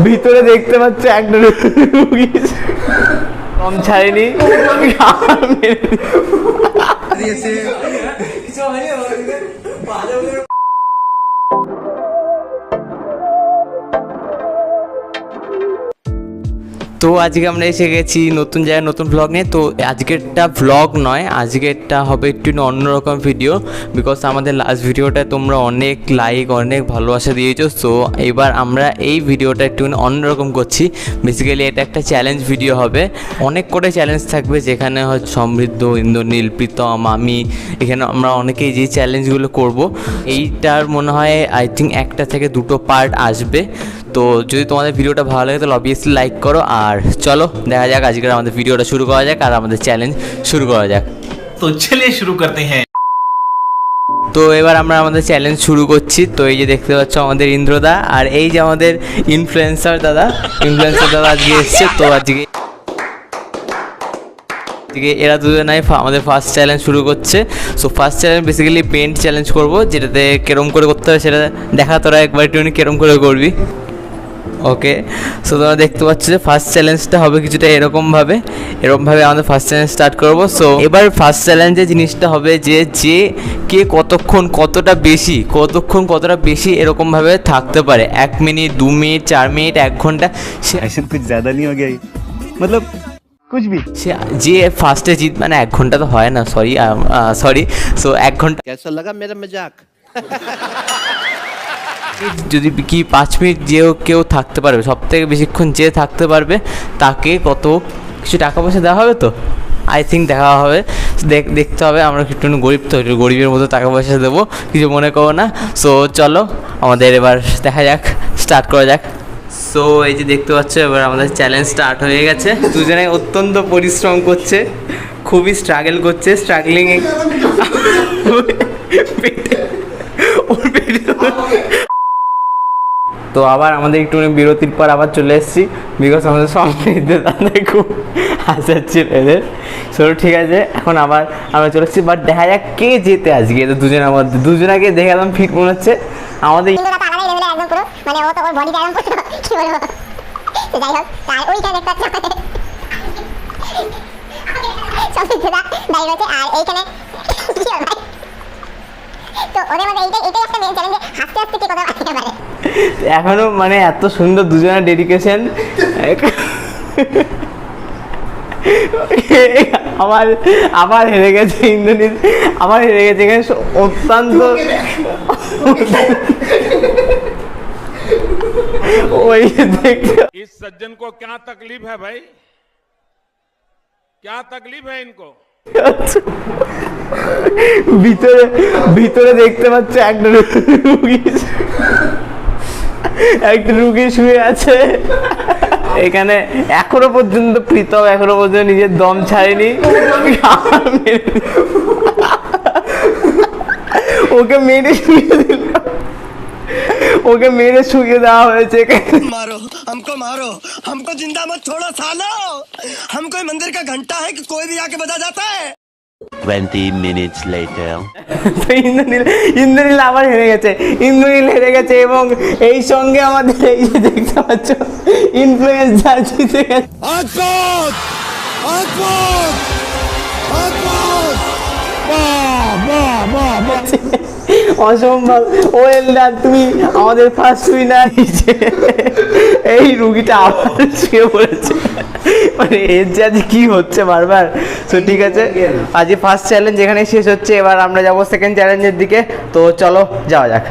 ভিতরে দেখতে পাচ্ছ একটা রুগী কম ছাড়েনি। তো আজকে আমরা এসে গেছি নতুন জায়গায় নতুন ভ্লগ নিয়ে। তো আজকেরটা ভ্লগ নয়, আজকেরটা হবে একটু অন্যরকম ভিডিও, বিকজ আমাদের লাস্ট ভিডিওটা তোমরা অনেক লাইক অনেক ভালোবাসা দিয়েছো। সো এবার আমরা এই ভিডিওটা একটু অন্যরকম করছি। বেসিক্যালি এটা একটা চ্যালেঞ্জ ভিডিও হবে, অনেক করে চ্যালেঞ্জ থাকবে, যেখানে হয়তো সমৃদ্ধ, ইন্দ্রনীল, প্রীতম, আমি, এখানে আমরা অনেকেই যে চ্যালেঞ্জগুলো করব। এইটার মনে হয় আই থিঙ্ক একটা থেকে দুটো পার্ট আসবে। তো যদি তোমাদের ভিডিওটা ভালো লাগে তাহলে অবভিয়াসলি লাইক করো। আর চলো দেখা যাক আজকের আমাদের ভিডিওটা শুরু করা যাক আর আমাদের চ্যালেঞ্জ শুরু করা যাক। তো চলিए शुरू करते हैं। তো এবার আমরা আমাদের চ্যালেঞ্জ শুরু করছি। তো এই যে দেখতে পাচ্ছ আমাদের ইন্দ্রদা, আর এই যে আমাদের ইনফ্লুয়েন্সার দাদা আজকে এসছে। তো আজকে এরা দুজনাই আমাদের ফার্স্ট চ্যালেঞ্জ শুরু করছে। So first challenge basically paint challenge করব, যেটাতে কেরম করে করতে হবে সেটা দেখা, তোরা একবার একটু কেরম করে করবি। ওকে, সো তোমরা দেখতে পাচ্ছ যে ফার্স্ট চ্যালেঞ্জটা হবে কিছুটা এরকমভাবে আমাদের ফার্স্ট চ্যালেঞ্জ স্টার্ট করবো। সো এবার ফার্স্ট চ্যালেঞ্জে জিনিসটা হবে যে কে কতক্ষণ কতটা বেশি এরকমভাবে থাকতে পারে, 1 মিনিট, 2 মিনিট, 4 মিনিট, 1 ঘন্টা, ऐसा कुछ ज्यादा नहीं हो गया ये? मतलब कुछ भी সে যে ফার্স্টে জিত, মানে 1 ঘন্টা তো হয় না, সরি। সো 1 ঘন্টা कैसा लगा मेरा मजाक? যদি কি 5 মিনিট কেউ থাকতে পারবে, সব থেকে বেশিক্ষণ যে থাকতে পারবে তাকে কত কিছু টাকা পয়সা দেওয়া হবে। তো আই থিঙ্ক দেখা হবে, দেখতে হবে। আমরা একটু গরিব, তো একটু গরিবের মতো টাকা পয়সা দেবো, কিছু মনে করো না। সো চলো আমাদের এবার দেখা যাক, স্টার্ট করা যাক। সো এই যে দেখতে পাচ্ছ এবার আমাদের চ্যালেঞ্জ স্টার্ট হয়ে গেছে। দুজনে অত্যন্ত পরিশ্রম করছে, খুবই স্ট্রাগল করছে, তো আবার আমাদের একটু বিরতির পর আবার চলে এসেছি, বিকজ আমাদের সমৃদ্ধ দাদা খুব হাসাচ্ছিল এদের। সো ঠিক আছে, এখন আবার আমরা চলে এসেছি, বাট দেখা যাক কে জেতে আজকে। তো দুজনের মধ্যে দুজনাকে দেখে একদম ফিট মনে হচ্ছে আমাদের। এখনো মানে এত সুন্দর দুজনের ডেডিকেশন। আবার হেরে গেছে ইন্দ্রনীল, আবার হেরে গেছে এখানে অত্যন্ত। ওই इस सज्जन को क्या तकलीफ है भाई, क्या तकलीफ है इनको? ভিতরে দেখতে পাচ্ছ একটা রুগী শুয়ে আছে এখানে। এখনো পর্যন্ত প্রীতম নিজের দম ছাড়েনি, ওকে মেরে শুয়ে দেওয়া হয়েছে। मारो हमको जिंदा मत छोड़ो सालो, हम कोई मंदिर का घंटा है कि कोई भी आके बजा जाता है। 20 minutes later ইন্দ্রনীল আবার হেরে গেছে, এবং এই সঙ্গে আমাদের এই যে দেখতে পাচ্ছ ইনফ্লুয়েন্সার জিতে গেছে। অসম্ভব, ওয়েল ডান, তুমি আমাদের ফার্স্ট উইনার। এই রুগীটা আবার শুয়ে পড়েছে, মানে এর যে আজ কি হচ্ছে বারবার। তো ঠিক আছে, আজকে ফার্স্ট চ্যালেঞ্জ এখানে শেষ হচ্ছে, এবার আমরা যাবো সেকেন্ড চ্যালেঞ্জের দিকে। তো চলো যাওয়া যাক।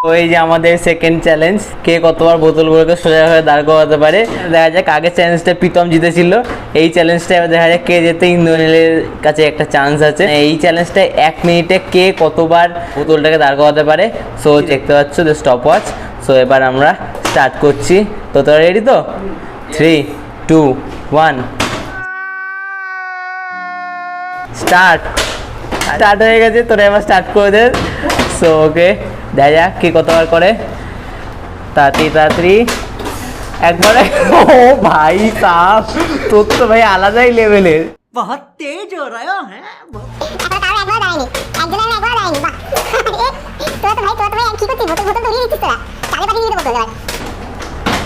তো এই যে আমাদের সেকেন্ড চ্যালেঞ্জ, কে কতবার বোতলগুলোকে সোজা হয়ে দাঁড় করাতে পারে। দেখা যাক, আগের চ্যালেঞ্জটা প্রীতম জিতেছিল, এই চ্যালেঞ্জটা এবার দেখা যাক কে যেতে। ইন্দ্রনীলের কাছে একটা চান্স আছে। এই চ্যালেঞ্জটা 1 মিনিটে কে কতবার বোতলটাকে দাঁড় করাতে পারে। সো দেখতে পাচ্ছ যে স্টপ ওয়াচ। সো এবার আমরা স্টার্ট করছি। তো তোরা রেডি তো? 3, 2, 1 স্টার্ট হয়ে গেছে। তোরা এবার স্টার্ট করে দে। সো ওকে, দেখা যাক কে কতবার করে। তাড়াতাড়ি একবারে। ও ভাই সাহ, তোর তো ভাই আলাদাই লেভেলের। बहुत तेज हो रहा है।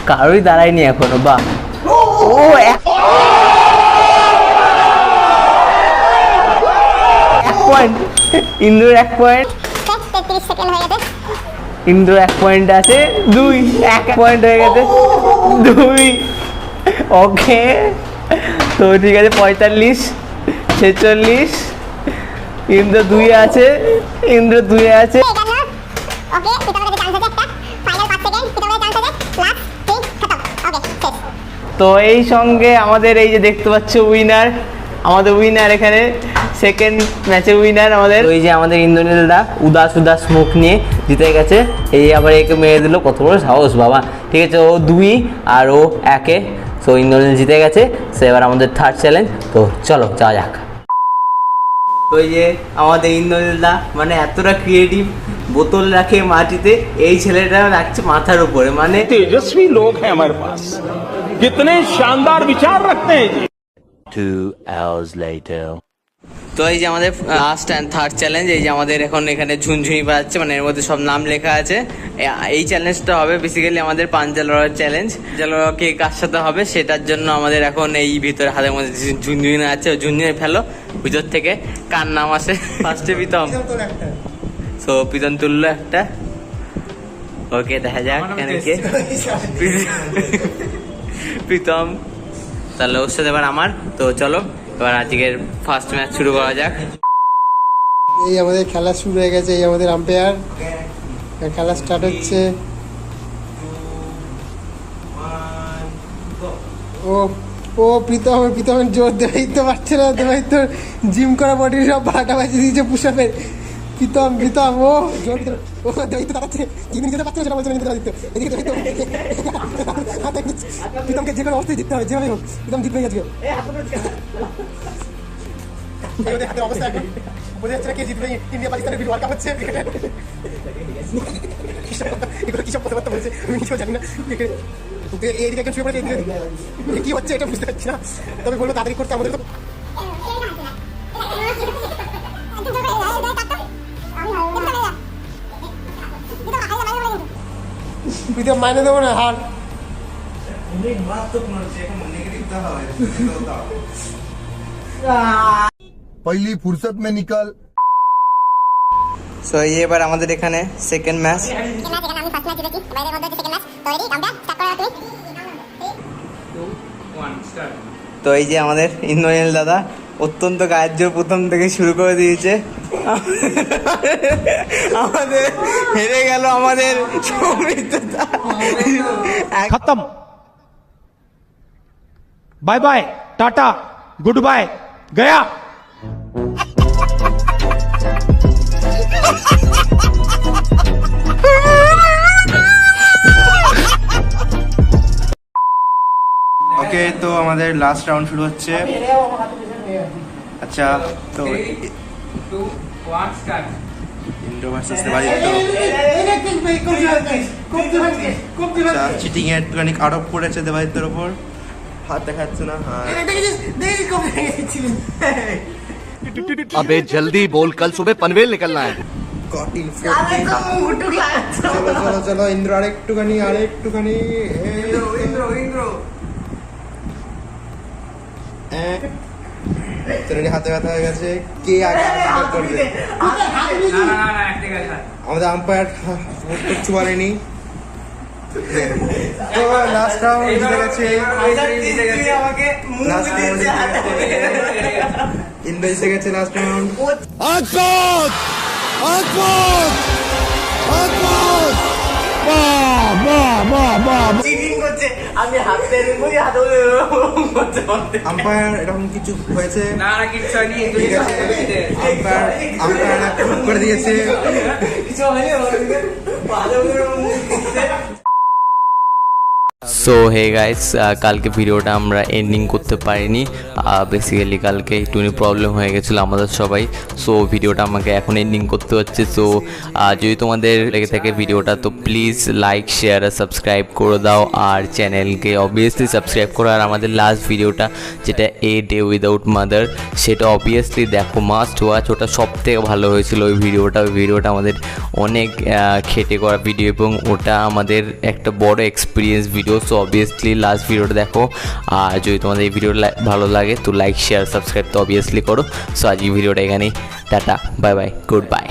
কারোই দাঁড়ায়নি এখনো। বাহ, ও এক পয়েন্ট, ইন্দ্রর 1 পয়েন্ট, 33 সেকেন্ড হয়ে গেছে। ইন্দ্র 1 পয়েন্ট আছে, 1 পয়েন্ট হয়ে গেছে, 2। ওকে, তো ঠিক আছে, 45, 46, ইন্দ্র 2 আছে, ইন্দ্র 2 আছে। ওকে, পিতামের কাছে চান্স আছে একটা। ফাইনাল 5 সেকেন্ড, পিতামের চান্স আছে। লাস্ট 3 খতম। ওকে, শেষ। তো এই সঙ্গে আমাদের এই যে দেখতে পাচ্ছ উইনার, আমাদের উইনার এখানে সেকেন্ড ম্যাচের উইনার আমাদের ওই যে আমাদের ইন্দ্রনীলদা উদাস মুখ নিয়ে জিতে গেছে। এই আবার একে মেরে দিল, কত বড় সাহস বাবা। ঠিক আছে, ও 2 আর ও 1, সো ইন্দ্রনীল জিতে গেছে। সে এবার আমাদের থার্ড চ্যালেঞ্জ, তো চলো যাওয়া যাক। তো এই যে আমাদের ইন্দ্রনীলদা মানে এতটা ক্রিয়েটিভ, বোতল রাখে মাটিতে, এই ছেলেটা রাখছে মাথার উপরে, মানে तेजस्वी लोग हैं हमारे पास, कितने शानदार विचार रखते हैं जी। 2 hours later. তো এই যে আমাদের লাস্ট অ্যান্ড থার্ড চ্যালেঞ্জ, এই যে আমাদের এখন এখানে ঝুনঝুনি বাজাচ্ছে, মানে এর মধ্যে সব নাম লেখা আছে। এই চ্যালেঞ্জটা হবে বেসিক্যালি আমাদের পাঞ্জা লড়ার চ্যালেঞ্জ। কে কার সাথে হবে সেটার জন্য আমাদের এখন এই ভিতরে হাতের মধ্যে ঝুনঝুনি আছে, ঝুনঝুনি ফেলো ভিতর থেকে, কার নাম আসে। ফার্স্টে প্রীতম, সো প্রীতম তুললো একটা। ওকে, দেখা যাক কেন কে প্রীতম, তাহলে ওর সাথে এবার আমার। তো চলো এবার আজকের ফার্স্ট ম্যাচ শুরু করা যাক। এই আমাদের খেলা শুরু হয়ে গেছে, এই আমাদের আম্পায়ার, খেলা স্টার্ট হচ্ছে। ও প্রীতমের জোর দেবাই তো পারছে না, দেবাই তো জিম করা বডির সব বাটা বাজি দিয়েছে পুষাপের। প্রীতম ও জোর ও দেবাই তো দাঁড়াচ্ছে, যিনি যেতে পারছে না সেটা বলছে না, দিত এদিকে দেবাই তো প্রীতমকে যে কোনো অবস্থায় জিততে হবে, যেভাবে হোক প্রীতম জিতবে আজকে। হাতের অবস্থা এখন বোঝা যাচ্ছে না কে জিতবে। ইন্ডিয়া পাকিস্তানের ওয়ার্ল্ড কাপ হচ্ছে, এগুলো কিসব কথাবার্তা বলছে আমি কিছু জানি না। এইদিকে একজন শুয়ে পড়েছে, এইদিকে কি হচ্ছে এটা বুঝতে পারছি না। তবে বললো তাড়াতাড়ি করতে, আমাদের তো প্রীতম মাইনে দেবো না হার। पहली फुर्सत में निकल। সো এই এবার আমাদের এখানে সেকেন্ড ম্যাচ। আমি ফার্স্ট ম্যাচ জিতেছি, বাইরের মধ্যে সেকেন্ড ম্যাচ। তো রেডি, কাউন্টডাউন স্টার্ট করো তুমি। 2 1 স্টার্ট। তো এই যে আমাদের ইন্দ্রনীল দাদা অত্যন্ত গায়ের জোর প্রথম থেকে শুরু করে দিয়েছে। আমাদের হেরে গেল আমাদের সৌমিত্রদা। खत्म, bye bye, tata, goodbye, गया। ওকে, তো আমাদের লাস্ট রাউন্ড শুরু হচ্ছে। আচ্ছা, তো 2 1 স্টার্ট। Indo versus Debaditya. আচ্ছা, চিটিং এর একটুখানি আরোপ করেছে দেবাদিত্যের ওপর, হাত দেখাচ্ছে না। अबे जल्दी बोल, कल सुबह पनवेल निकलना है। চলো ইন্দ্র আরেকটুখানি হাতে ব্যথা হয়ে গেছে, কে আগে করবে? আমাদের আম্পায়ার কিচ্ছু বলেনি। লাস্ট রাউন্ড জিতে গেছে, ইন্দ্র জিতে গেছে লাস্ট রাউন্ড। আম্পায়ার এরকম কিছু হয়েছে না না, কিচ্ছু হয়নি। ঠিক আছে, আম্পায়ার করে দিয়েছে। সো হে গাইস, কালকে ভিডিওটা আমরা এন্ডিং করতে পারিনি, বেসিক্যালি কালকে একটুখানি প্রবলেম হয়ে গেছিলো আমাদের সবাই। সো ভিডিওটা আমাকে এখন এন্ডিং করতে হচ্ছে। সো যদি তোমাদের লেগে থাকে ভিডিওটা, তো প্লিজ লাইক শেয়ার আর সাবস্ক্রাইব করে দাও, আর চ্যানেলকে অবভিয়াসলি সাবস্ক্রাইব করো। আর আমাদের লাস্ট ভিডিওটা যেটা এ ডে উইদাউট মাদার, সেটা অবভিয়াসলি দেখো, মাস্ট ওয়াচ। ওটা সব থেকে ভালো হয়েছিল ওই ভিডিওটা আমাদের অনেক খেটে করা ভিডিও, এবং ওটা আমাদের একটা বড় experience video. So so obviously last ভিডিওটা দেখো। আর যদি তোমাদের এই ভিডিওটা ভালো লাগে তো লাইক শেয়ার সাবস্ক্রাইব তো অবভিয়াসলি করো। সো আজকে ভিডিওটা এখানেই, tata bye bye good bye.